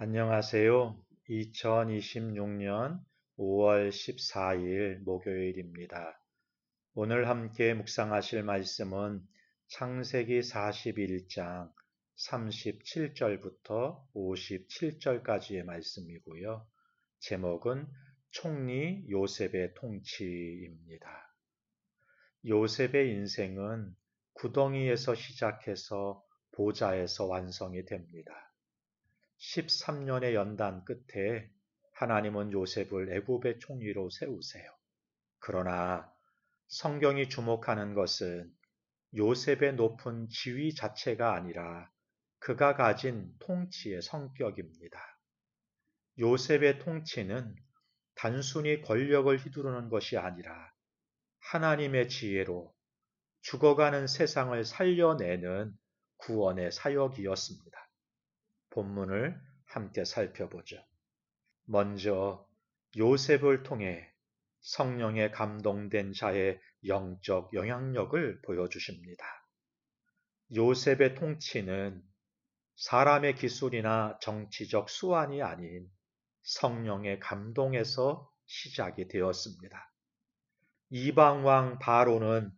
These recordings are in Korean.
안녕하세요. 2026년 5월 14일 목요일입니다. 오늘 함께 묵상하실 말씀은 창세기 41장 37절부터 57절까지의 말씀이고요. 제목은 총리 요셉의 통치입니다. 요셉의 인생은 구덩이에서 시작해서 보좌에서 완성이 됩니다. 13년의 연단 끝에 하나님은 요셉을 애굽의 총리로 세우세요. 그러나 성경이 주목하는 것은 요셉의 높은 지위 자체가 아니라 그가 가진 통치의 성격입니다. 요셉의 통치는 단순히 권력을 휘두르는 것이 아니라 하나님의 지혜로 죽어가는 세상을 살려내는 구원의 사역이었습니다. 본문을 함께 살펴보죠. 먼저 요셉을 통해 성령에 감동된 자의 영적 영향력을 보여주십니다. 요셉의 통치는 사람의 기술이나 정치적 수완이 아닌 성령의 감동에서 시작이 되었습니다. 이방왕 바로는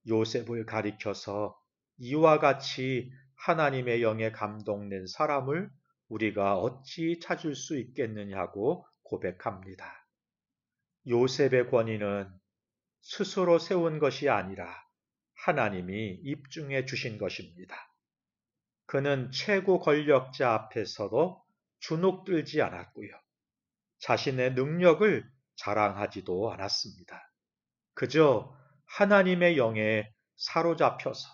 요셉을 가리켜서 이와 같이 하나님의 영에 감동된 사람을 우리가 어찌 찾을 수 있겠느냐고 고백합니다. 요셉의 권위는 스스로 세운 것이 아니라 하나님이 입증해 주신 것입니다. 그는 최고 권력자 앞에서도 주눅들지 않았고요. 자신의 능력을 자랑하지도 않았습니다. 그저 하나님의 영에 사로잡혀서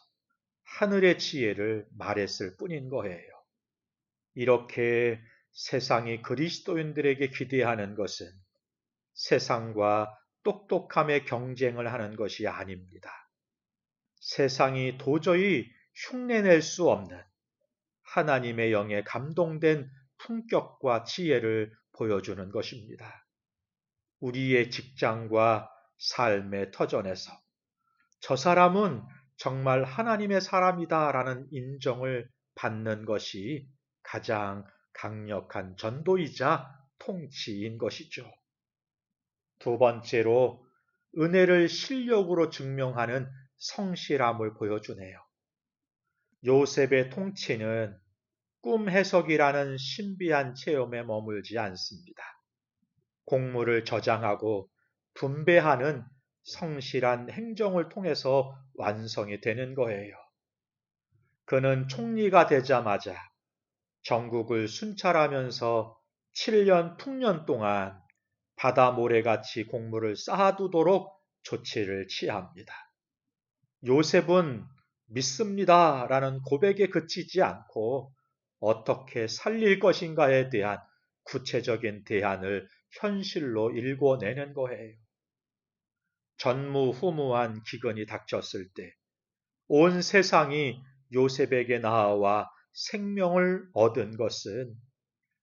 하늘의 지혜를 말했을 뿐인 거예요. 이렇게 세상이 그리스도인들에게 기대하는 것은 세상과 똑똑함의 경쟁을 하는 것이 아닙니다. 세상이 도저히 흉내낼 수 없는 하나님의 영에 감동된 품격과 지혜를 보여주는 것입니다. 우리의 직장과 삶의 터전에서 저 사람은 정말 하나님의 사람이다라는 인정을 받는 것이 가장 강력한 전도이자 통치인 것이죠. 두 번째로 은혜를 실력으로 증명하는 성실함을 보여주네요. 요셉의 통치는 꿈 해석이라는 신비한 체험에 머물지 않습니다. 공물을 저장하고 분배하는 성실한 행정을 통해서 완성이 되는 거예요. 그는 총리가 되자마자 전국을 순찰하면서 7년 풍년 동안 바다 모래같이 곡물을 쌓아두도록 조치를 취합니다. 요셉은 믿습니다라는 고백에 그치지 않고 어떻게 살릴 것인가에 대한 구체적인 대안을 현실로 일궈내는 거예요. 전무후무한 기근이 닥쳤을 때 온 세상이 요셉에게 나아와 생명을 얻은 것은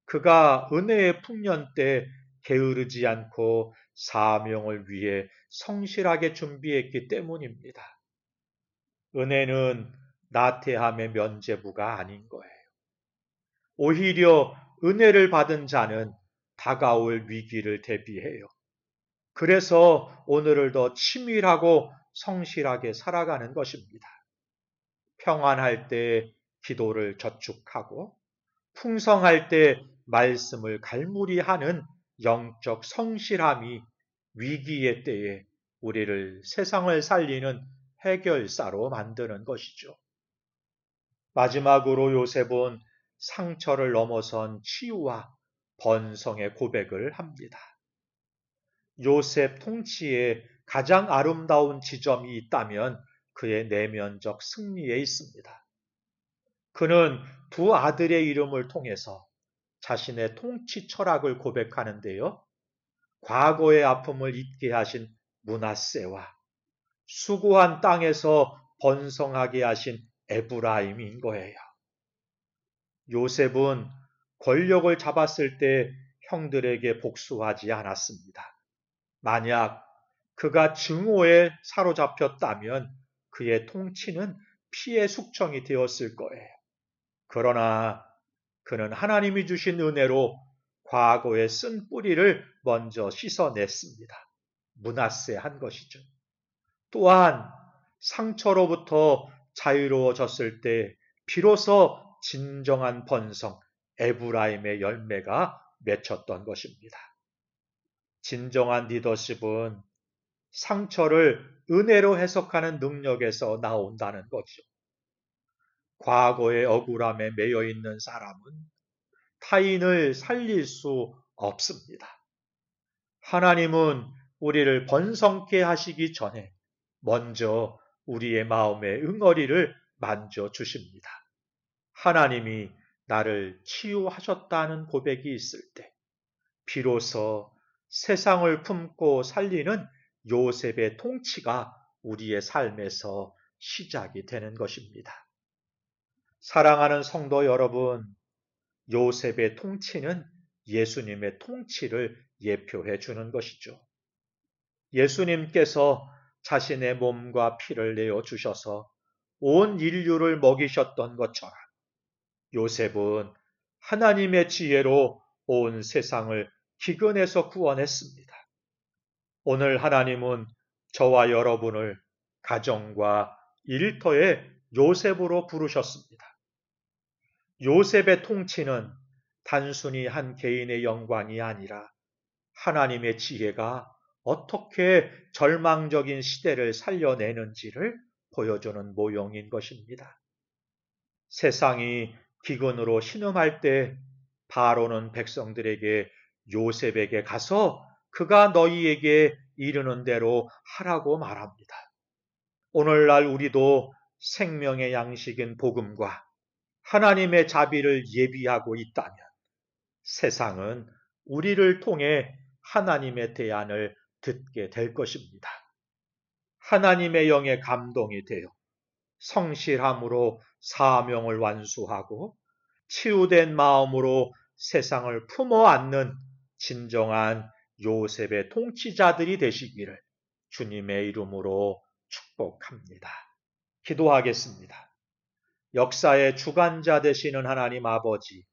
그가 은혜의 풍년 때 게으르지 않고 사명을 위해 성실하게 준비했기 때문입니다. 은혜는 나태함의 면죄부가 아닌 거예요. 오히려 은혜를 받은 자는 다가올 위기를 대비해요. 그래서 오늘을 더 치밀하고 성실하게 살아가는 것입니다. 평안할 때 기도를 저축하고 풍성할 때 말씀을 갈무리하는 영적 성실함이 위기의 때에 우리를 세상을 살리는 해결사로 만드는 것이죠. 마지막으로 요셉은 상처를 넘어선 치유와 번성의 고백을 합니다. 요셉 통치에 가장 아름다운 지점이 있다면 그의 내면적 승리에 있습니다. 그는 두 아들의 이름을 통해서 자신의 통치 철학을 고백하는데요. 과거의 아픔을 잊게 하신 므낫세와 수고한 땅에서 번성하게 하신 에브라임인 거예요. 요셉은 권력을 잡았을 때 형들에게 복수하지 않았습니다. 만약 그가 증오에 사로잡혔다면 그의 통치는 피해 숙청이 되었을 거예요. 그러나 그는 하나님이 주신 은혜로 과거에 쓴 뿌리를 먼저 씻어냈습니다. 므낫세한 것이죠. 또한 상처로부터 자유로워졌을 때 비로소 진정한 번성, 에브라임의 열매가 맺혔던 것입니다. 진정한 리더십은 상처를 은혜로 해석하는 능력에서 나온다는 거죠. 과거의 억울함에 매여 있는 사람은 타인을 살릴 수 없습니다. 하나님은 우리를 번성케 하시기 전에 먼저 우리의 마음의 응어리를 만져주십니다. 하나님이 나를 치유하셨다는 고백이 있을 때 비로소 세상을 품고 살리는 요셉의 통치가 우리의 삶에서 시작이 되는 것입니다. 사랑하는 성도 여러분, 요셉의 통치는 예수님의 통치를 예표해 주는 것이죠. 예수님께서 자신의 몸과 피를 내어 주셔서 온 인류를 먹이셨던 것처럼 요셉은 하나님의 지혜로 온 세상을 기근에서 구원했습니다. 오늘 하나님은 저와 여러분을 가정과 일터의 요셉으로 부르셨습니다. 요셉의 통치는 단순히 한 개인의 영광이 아니라 하나님의 지혜가 어떻게 절망적인 시대를 살려내는지를 보여주는 모형인 것입니다. 세상이 기근으로 신음할 때 바로는 백성들에게 요셉에게 가서 그가 너희에게 이르는 대로 하라고 말합니다. 오늘날 우리도 생명의 양식인 복음과 하나님의 자비를 예비하고 있다면 세상은 우리를 통해 하나님의 대안을 듣게 될 것입니다. 하나님의 영에 감동이 되어 성실함으로 사명을 완수하고 치유된 마음으로 세상을 품어 안는 진정한 요셉의 통치자들이 되시기를 주님의 이름으로 축복합니다. 기도하겠습니다. 역사의 주관자 되시는 하나님 아버지,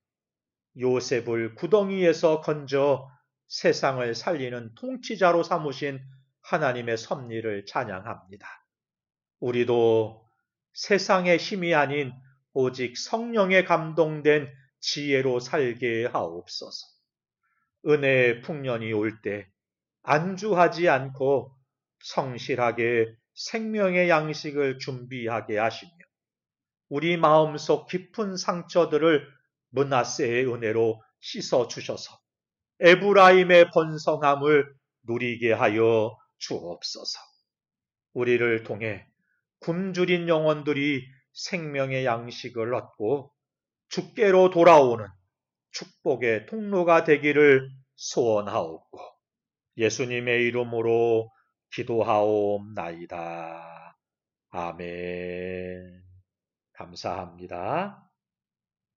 요셉을 구덩이에서 건져 세상을 살리는 통치자로 삼으신 하나님의 섭리를 찬양합니다. 우리도 세상의 힘이 아닌 오직 성령에 감동된 지혜로 살게 하옵소서. 은혜의 풍년이 올 때 안주하지 않고 성실하게 생명의 양식을 준비하게 하시며 우리 마음속 깊은 상처들을 므낫세의 은혜로 씻어주셔서 에브라임의 번성함을 누리게 하여 주옵소서. 우리를 통해 굶주린 영혼들이 생명의 양식을 얻고 주께로 돌아오는 축복의 통로가 되기를 소원하옵고 예수님의 이름으로 기도하옵나이다. 아멘. 감사합니다.